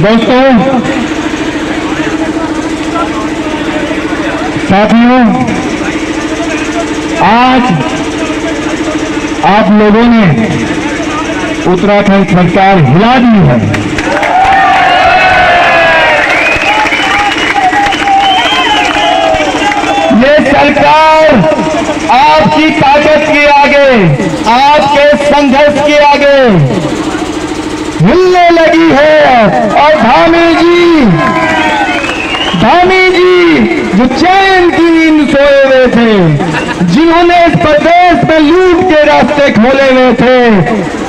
दोस्तों, साथियों, आज आप लोगों ने उत्तराखंड सरकार हिला दी है। ये सरकार आपकी ताकत के आगे, आपके संघर्ष के आगे हिलने लगी है। और धामी जी जो चैन की नींद सोए हुए थे, जिन्होंने इस प्रदेश में लूट के रास्ते खोले हुए थे,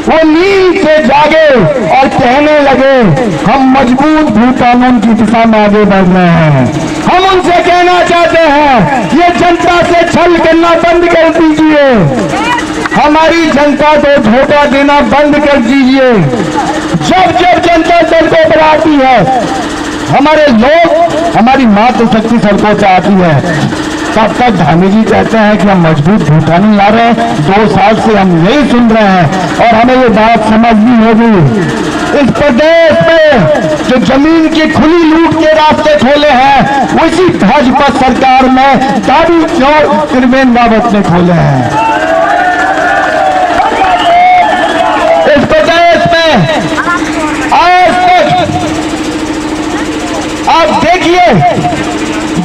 वो नींद से जागे और कहने लगे हम मजबूत भू कानून की दिशा में आगे बढ़ रहे हैं। हम उनसे कहना चाहते हैं ये जनता से छल करना बंद कर दीजिए, हमारी जनता को धोखा देना बंद कर दीजिए। जब जब जनता सड़कों पर आती है, हमारे लोग, हमारी मातृशक्ति सड़कों पर आती है, तब तक धामी जी कहते हैं कि हम मजबूत भू कानून ला रहे हैं। 2 साल से हम यही सुन रहे हैं और हमें ये बात समझनी होगी। इस प्रदेश में जो जमीन की खुली लूट के रास्ते खोले हैं, उसी भाजपा सरकार में दादी और त्रिवेंद्र रावत ने खोले हैं। इस प्रदेश में आज तक आप देखिए,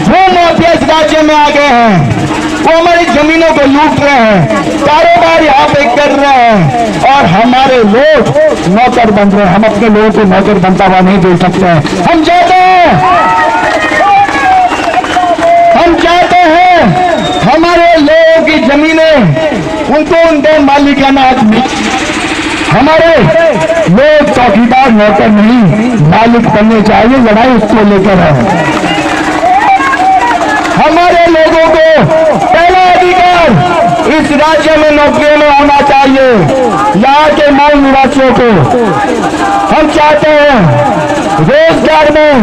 जो माफिया इस राज्य में आ गए हैं, वो हमारी जमीनों को लूट रहे हैं, कारोबार यहाँ पे कर रहे हैं और हमारे लोग नौकर बन रहे हैं। हम अपने लोगों को नौकर बनता हुआ नहीं दे सकते हैं। हम चाहते हैं हमारे लोगों की जमीनें उनको उनके मालिकाना हक मिले। हमारे लोग चौकीदार नौकर नहीं, मालिक बनने चाहिए। लड़ाई उसको लेकर है। हमारे लोगों को पहला अधिकार इस राज्य में नौकरियों में होना चाहिए। यहाँ के मूल निवासियों को हम चाहते हैं रोजगार में,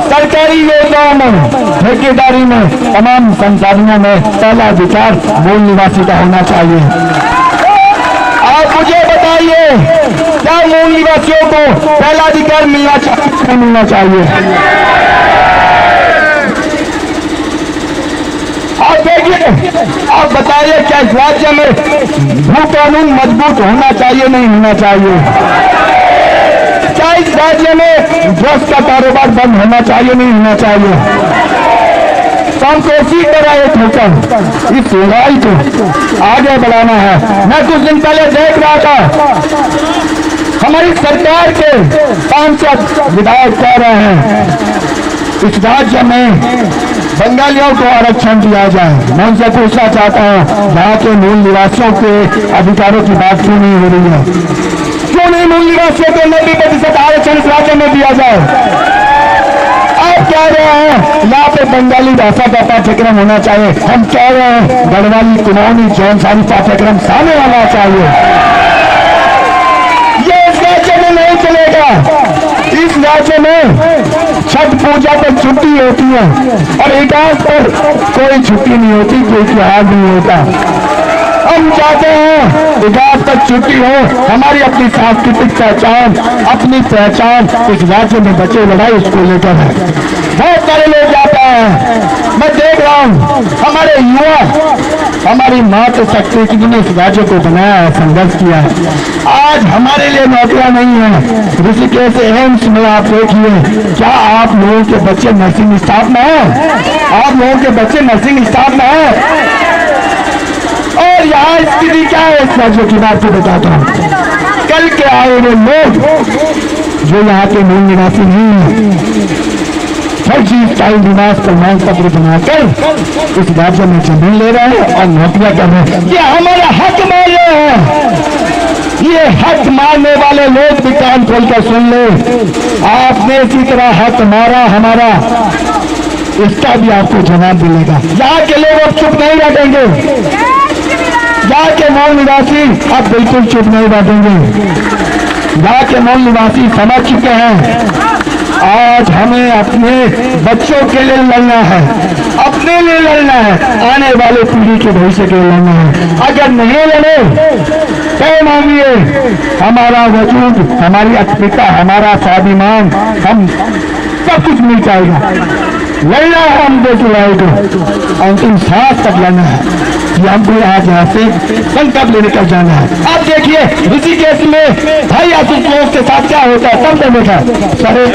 सरकारी योजनाओं में, ठेकेदारी में, तमाम संसाधनों में पहला अधिकार मूल निवासी का होना चाहिए। आप मुझे बताइए, क्या मूल निवासियों को पहला अधिकार मिलना चाहिए? आप देखिए, आप बताइए क्या इस राज्य में भू कानून मजबूत होना चाहिए, नहीं होना चाहिए? क्या इस राज्य में ड्रग्स का कारोबार बंद होना चाहिए, नहीं होना चाहिए? तो हमको इसी तरह एक होकर इस लड़ाई को आगे बढ़ाना है। मैं कुछ दिन पहले देख रहा था, हमारी सरकार के सांसद विधायक कह रहे हैं इस राज्य में बंगालियों को आरक्षण दिया जाए। मैं उनसे पूछना चाहता हूँ, यहाँ के मूल निवासियों के अधिकारों की बात क्यों नहीं हो रही है? क्यों नहीं मूल निवासियों को 90% आरक्षण इस राज्य में दिया जाए? आप कह रहे हैं यहाँ पे बंगाली भाषा का पाठ्यक्रम होना चाहिए। हम कह रहे हैं गढ़वाली, कुमाऊनी, जौनसारी पाठ्यक्रम सामने आना चाहिए। ये इस राज्य में नहीं चलेगा। इस राज्य में छठ पूजा पर छुट्टी होती है और इतिहास पर कोई छुट्टी नहीं होती, कोई त्योहार नहीं होता। हम चाहते हैं इतिहास पर छुट्टी हो, हमारी अपनी सांस्कृतिक पहचान, अपनी पहचान इस राज्य में बचे। लड़ाई उसको लेकर है। बहुत सारे लोग जाते हैं, मैं देख रहा हूँ हमारे युवा, हमारी मातृशक्ति जिन्होंने इस राज्य को बनाया है, संघर्ष किया है, आज हमारे लिए नौकरियां नहीं है। ऋषिकेश एम्स में आप देखिए, क्या आप लोगों के बच्चे नर्सिंग स्टाफ में हैं? आप लोगों के बच्चे नर्सिंग स्टाफ में हैं? और यहाँ स्थिति क्या है इस राज्य की बात को बताता हूँ। कल के आए हुए लोग जो यहाँ के मूल निवासी नहीं है, फर्जी स्थायी निवास प्रमाण पत्र बनाकर इस राज्य में जमीन ले रहे हैं और नौकरियां कर रहे हैं। ये हमारा हक मार रहे हैं। ये हक मारने वाले लोग भी कान खोलकर सुन ले, आपने इसी तरह हक मारा हमारा, इसका भी आपको जवाब मिलेगा। यहाँ के लोग अब चुप नहीं बैठेंगे। यहाँ के मूल निवासी अब बिल्कुल चुप नहीं बैठेंगे। यहाँ के मूल निवासी समझ चुके हैं आज हमें अपने बच्चों के लिए लड़ना है, अपने के लिए लड़ना है, आने वाले पीढ़ी के भविष्य के लिए लड़ना है। अगर नहीं लड़े तो मांगिए हमारा वजूद, हमारी अस्मिता, हमारा स्वाभिमान, हम सब कुछ मिल जाएगा। लड़ना है हम 2 जुलाई को, अंतिम सांस तक लड़ना है कि हमको आज यहाँ से संकल्प लेने कर जाना है। आप देखिए ऋषिकेश में भाई आशुतोष के साथ क्या होता है, सब ने देखा सारे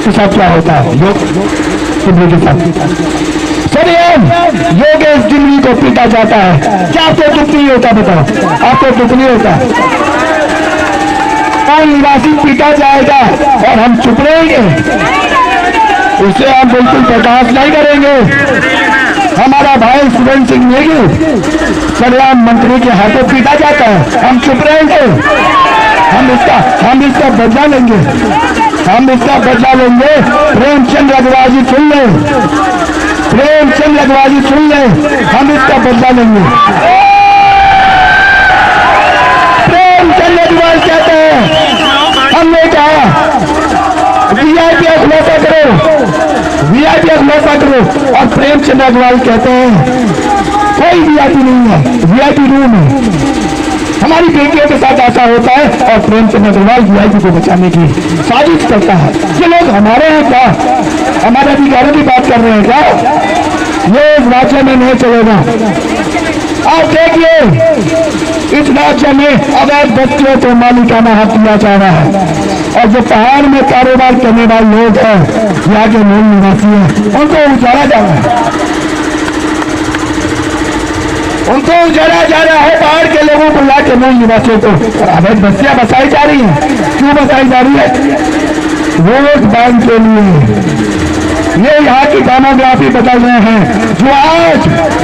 के साथ क्या होता है, योग के साथ सरियम योगेश दिल्ली को पीटा जाता है। क्या आपको दुख नहीं होता, बताओ आपको दुख नहीं होता? मूल निवासी पीटा जाएगा और हम चुप रहेंगे, उसे हम बिल्कुल बर्दाश्त नहीं करेंगे। हमारा भाई सुरेंद्र सिंह नेगी सरियाम मंत्री के हाथों पीटा जाता है, हम चुप रहेंगे? हम इसका बदला लेंगे, हम इसका बदला लेंगे। प्रेमचंद अग्रवाल जी सुन ले, प्रेमचंद अग्रवाल जी सुन ले, हम इसका बदला लेंगे। प्रेमचंद अग्रवाल कहते हैं, हमने कहा वीआईपी खुलासा करो, वीआईपी खुलासा करो, और प्रेमचंद अग्रवाल कहते हैं कोई वीआईपी नहीं है, वीआईपी रूम है। हमारी बेटियों के साथ ऐसा होता है और प्रेमचंद अग्रवाल वीआईपी को बचाने की साजिश करता है। ये लोग हमारे हैं क्या, हमारे अधिकारों की बात कर रहे हैं क्या? ये इस राज्य में नहीं चलेगा। आप देखिए इस राज्य में अवैध बस्तियों को मालिकाना हक दिया जा रहा है, और जो पहाड़ में कारोबार करने वाले लोग हैं, यहाँ के मूल निवासी हैं, उनको उजाड़ा जा रहा है, उनको उजाड़ा जा रहा है। पहाड़ के लोगों को, यहाँ के मूल निवासियों को अवैध बस्तियां बसाई जा रही हैं। क्यों बसाई जा रही है? वोट बैंक के लिए। ये यहाँ की डेमोग्राफी बदल रहे हैं, जो आज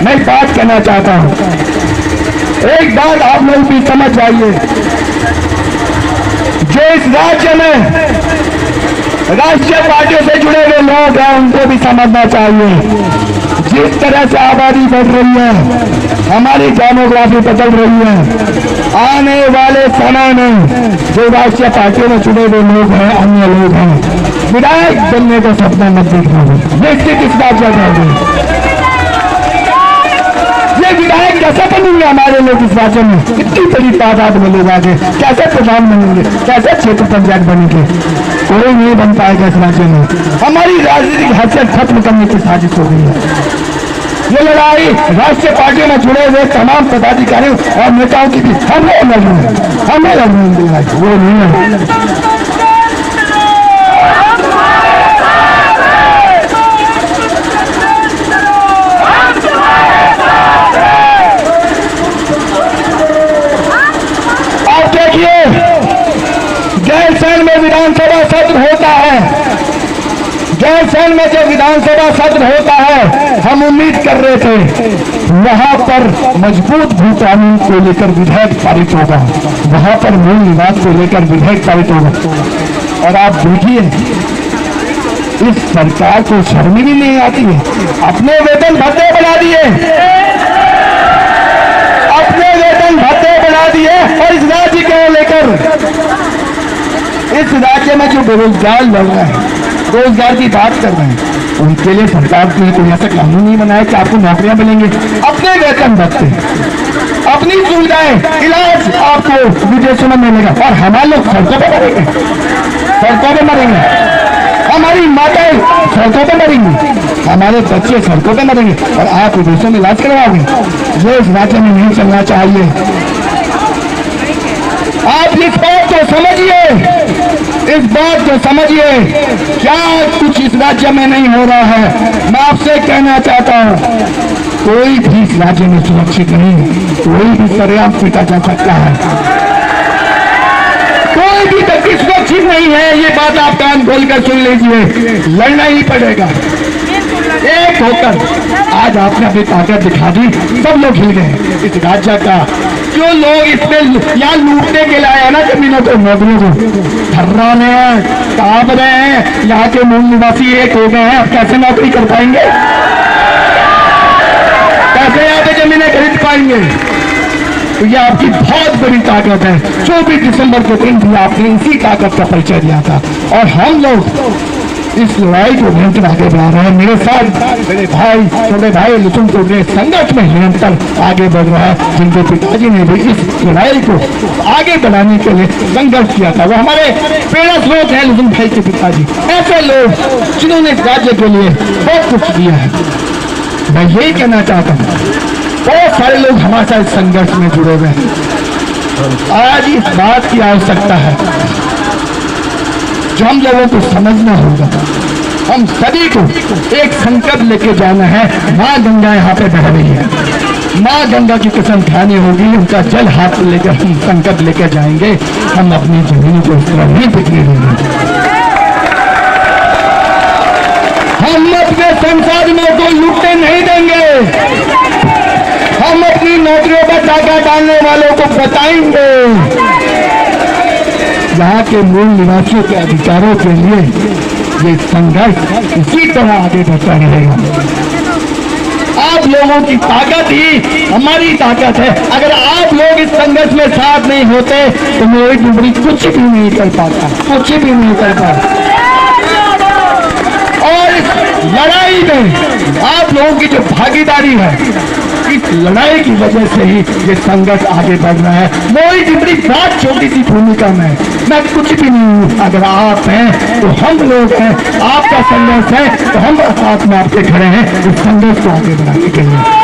मैं बात करना चाहता हूँ। एक बात आप लोग भी समझ जाइए, जो इस राज्य में राष्ट्रीय पार्टियों से जुड़े हुए लोग हैं, उनको भी समझना चाहिए। जिस तरह से आबादी बढ़ रही है, हमारी डेमोग्राफी बदल रही है, आने वाले समय में जो राष्ट्रीय पार्टियों में जुड़े हुए लोग हैं, अन्य लोग हैं, विधायक बनने का सपना मत देखना। ये स्थिति इस राज्य में, ये विधायक कैसे बनेंगे हमारे लोग इस राज्य में? इतनी बड़ी तादाद में लोग आगे कैसे प्रधान बनेंगे, कैसे क्षेत्र पंचायत बनेंगे? कोई नहीं बन पाएगा इस राज्य में। हमारी राजनीतिक हैसियत खत्म करने की साजिश हो गई है। ये लड़ाई राष्ट्रीय पार्टियों में जुड़े हुए तमाम पदाधिकारियों और नेताओं की भी हमें लड़नी है, हमें लड़नी है, वो नहीं है। गैरसैंण में विधानसभा सत्र होता है, गैरसैंण में जो विधानसभा सत्र होता है, हम उम्मीद कर रहे थे वहां पर मजबूत भू कानून को लेकर विधेयक पारित होगा, वहां पर मूल निवास को लेकर विधेयक पारित होगा। और आप देखिए इस सरकार को शर्म भी नहीं आती है, अपने वेतन भत्ते बढ़ा दिए, अपने वेतन भत्ते बढ़ा दिए, और इस राज्य को लेकर, इस राज्य में जो बेरोजगार लड़ रहे हैं, रोजगार की बात कर रहे हैं, उनके लिए सरकार के कोई ऐसा कानून नहीं बनाया कि आपको नौकरियां मिलेंगी। अपने वेतन भत्ते, अपनी सुविधाएं, इलाज आपको विदेशों में मिलेगा, और हमारे लोग सड़कों पर मरेंगे, सड़कों पर मरेंगे, हमारी माताएं सड़कों पर मरेंगी, हमारे बच्चे सड़कों पर मरेंगे, और आप विदेशों में इलाज करवाओगे। ये इस राज्य में नहीं चलना चाहिए। आप इस बात को समझिए, इस बात को समझिए, क्या कुछ इस राज्य में नहीं हो रहा है। मैं आपसे कहना चाहता हूं, कोई भी इस राज्य में सुरक्षित नहीं है, कोई भी सरेआम पीटा जा सकता है, कोई भी व्यक्ति सुरक्षित नहीं है। ये बात आप कान खोलकर सुन लीजिए, लड़ना ही पड़ेगा एक होकर। आज आपने अपनी ताकत दिखा दी, सब लोग हिल गए। इस राज्य का जो लोग इसमें यहाँ लूटने के लिए आए ना जमीनों को, नौकरियों को, थर्रा रहे हैं, कांप रहे हैं, यहाँ के मूल निवासी एक हो गए हैं। अब कैसे नौकरी कर पाएंगे, कैसे यहाँ पे जमीनें खरीद पाएंगे? तो ये आपकी बहुत बड़ी ताकत है। 24 दिसंबर के दिन भी आपने इसी ताकत का परिचय दिया था, और हम लोग इस लड़ाई को निरंतर आगे बढ़ा रहे हैं। मेरे साथ मेरे भाई, छोटे भाई लुचुन चौधरी संघर्ष में निरंतर आगे बढ़ रहा है, जिनके पिताजी ने भी इस लड़ाई को आगे बढ़ाने के लिए संघर्ष किया था। वो हमारे प्रेरणा स्रोत हैं लुचुन भाई के पिताजी। ऐसे लोग जिन्होंने राज्य के लिए बहुत कुछ दिया है। मैं यही कहना चाहता हूँ, बहुत सारे लोग हमारे साथ संघर्ष में जुड़े हुए हैं। आज इस बात की आवश्यकता है जो हम लोगों को समझना होगा। हम सभी को एक संकल्प लेके जाना है। माँ गंगा यहाँ पे बह रही है, माँ गंगा की कसम खानी होगी, उनका जल हाथ लेकर हम संकल्प लेकर जाएंगे। हम अपनी जमीन को इस तरह नहीं बिकने देंगे। हम अपने संसाधनों को लूटने नहीं देंगे। हम अपनी नौकरियों पर डाका डालने वालों को बताएंगे। यहाँ के मूल निवासियों के अधिकारों के लिए ये संघर्ष इसी तरह आगे बढ़ता रहेगा। आप लोगों की ताकत ही हमारी ताकत है। अगर आप लोग इस संघर्ष में साथ नहीं होते तो मेरी डुबरी कुछ भी नहीं कर पाता, कुछ भी नहीं कर पाता। और इस लड़ाई में आप लोगों की जो भागीदारी है, इस लड़ाई की वजह से ही ये संघर्ष आगे बढ़ रहा है। मोई जितनी बात छोटी सी भूमिका में मैं कुछ भी नहीं हूँ। अगर आप हैं तो हम लोग हैं, आपका संघर्ष है तो हम साथ में आपके खड़े हैं इस संघर्ष को आगे बढ़ाने के लिए।